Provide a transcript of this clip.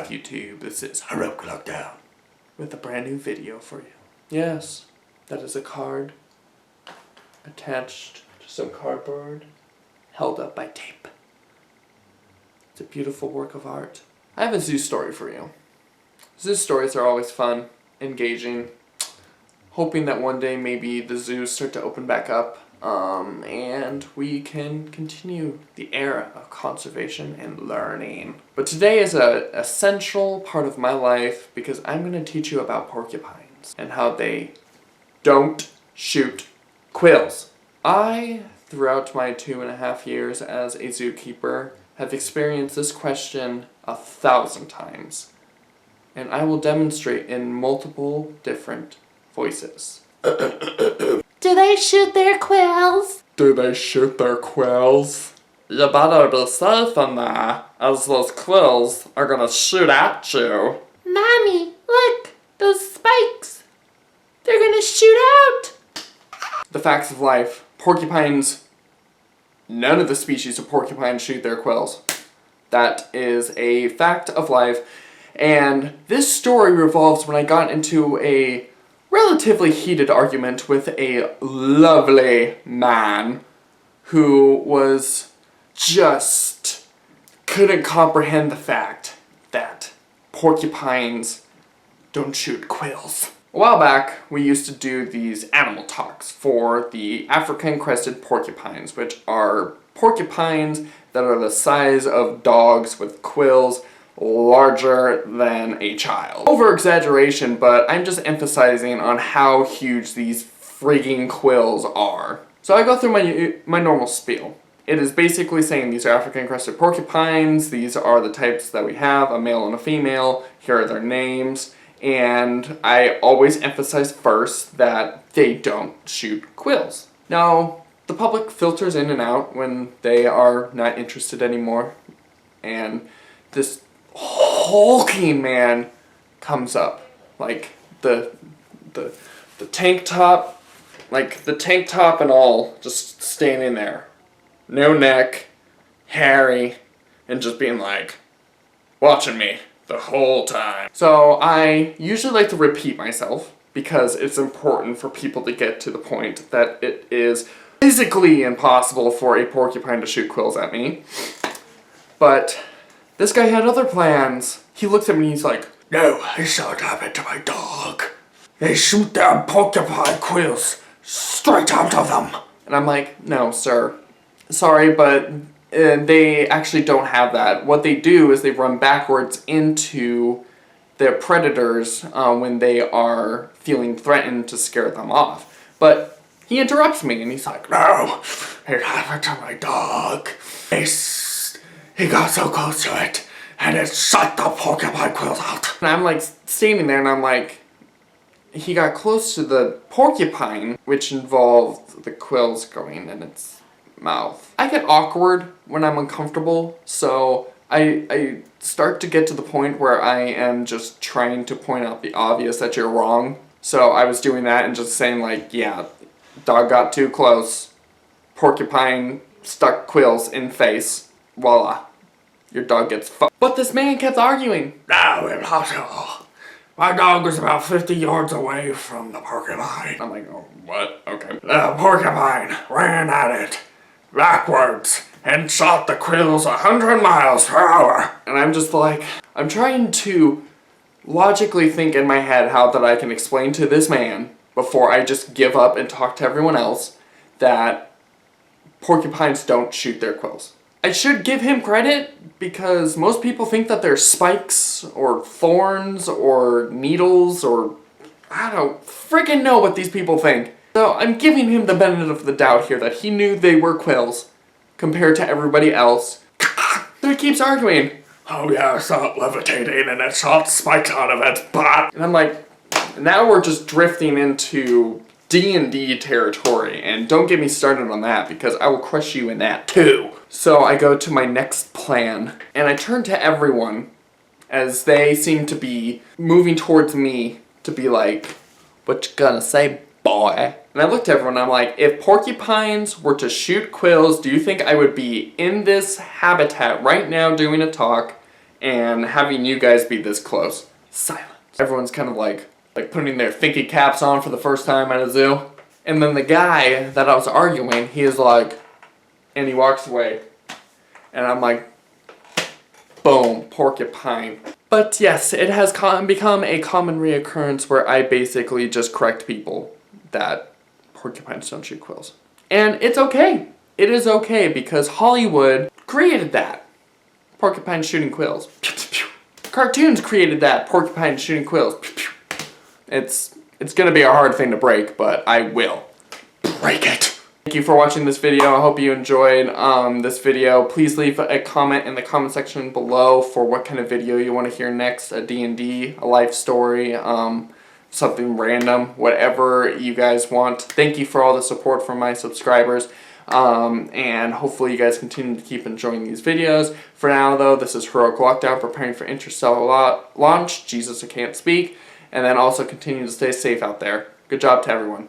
up, YouTube? This is Heroic Lockdown with a brand new video for you. Yes, that is a card attached to some cardboard held up by tape. It's a beautiful work of art. I have a zoo story for you. Zoo stories are always fun, engaging, hoping that one day maybe the zoos start to open back up and we can continue the era of conservation and learning. But today is an essential part of my life because I'm going to teach you about porcupines and how they don't shoot quills. I, throughout my 2.5 years as a zookeeper, have experienced this question 1,000 times, and I will demonstrate in multiple different voices. Do they shoot their quills? Do they shoot their quills? You better be safe in there, as those quills are gonna shoot at you. Mommy, look! Those spikes! They're gonna shoot out! The facts of life. Porcupines, none of the species of porcupines shoot their quills. That is a fact of life. And this story revolves when I got into a relatively heated argument with a lovely man who was just couldn't comprehend the fact that porcupines don't shoot quills. A while back, we used to do these animal talks for the African crested porcupines, which are porcupines that are the size of dogs with quills larger than a child. Over-exaggeration, but I'm just emphasizing on how huge these frigging quills are. So I go through my normal spiel. It is basically saying these are African crested porcupines, these are the types that we have, a male and a female, here are their names, and I always emphasize first that they don't shoot quills. Now, the public filters in and out when they are not interested anymore, and this hulking man comes up, like the tank top, like the tank top and all, just standing there, no neck, hairy, and just being like, watching me the whole time. So I usually like to repeat myself because it's important for people to get to the point that it is physically impossible for a porcupine to shoot quills at me. But this guy had other plans. He looked at me and he's like, "No, I saw it happen to my dog. They shoot their porcupine quills straight out of them." And I'm like, "No, sir. Sorry, but they actually don't have that. What they do is they run backwards into their predators when they are feeling threatened to scare them off." But he interrupts me and he's like, "No, it happened to my dog. He got so close to it, and it shot the porcupine quills out." And I'm like standing there and I'm like, he got close to the porcupine, which involved the quills going in its mouth. I get awkward when I'm uncomfortable, so I start to get to the point where I am just trying to point out the obvious that you're wrong. So I was doing that and just saying like, yeah, dog got too close, porcupine stuck quills in face, voila. Your dog gets fucked. But this man kept arguing. "No, impossible. My dog was about 50 yards away from the porcupine." I'm like, "Oh, what? Okay." "The porcupine ran at it backwards and shot the quills 100 miles per hour." And I'm just like, I'm trying to logically think in my head how that I can explain to this man before I just give up and talk to everyone else that porcupines don't shoot their quills. I should give him credit because most people think that they're spikes or thorns or needles or I don't freaking know what these people think. So I'm giving him the benefit of the doubt here that he knew they were quills compared to everybody else. So he keeps arguing. "Oh yeah, I saw it levitating and it shot spikes out of its butt." And I'm like, now we're just drifting into D&D territory, and don't get me started on that because I will crush you in that too. So I go to my next plan, and I turn to everyone as they seem to be moving towards me to be like, "What you gonna say, boy?" And I looked at everyone and I'm like, if porcupines were to shoot quills, do you think I would be in this habitat right now doing a talk and having you guys be this close. Silence. Everyone's kind of like putting their thinking caps on for the first time at a zoo. And then the guy that I was arguing, he is like, and he walks away. And I'm like, boom, porcupine. But yes, it has become a common reoccurrence where I basically just correct people that porcupines don't shoot quills. And it's okay. It is okay because Hollywood created that. Porcupine shooting quills. Cartoons created that. Porcupine shooting quills. It's gonna be a hard thing to break, but I will break it. Thank you for watching this video. I hope you enjoyed this video. Please leave a comment in the comment section below for what kind of video you want to hear next. A D&D, a life story, something random, whatever you guys want. Thank you for all the support from my subscribers. And hopefully you guys continue to keep enjoying these videos. For now though, this is Heroic Lockdown, preparing for interstellar launch. Jesus, I can't speak. And then also continue to stay safe out there. Good job to everyone.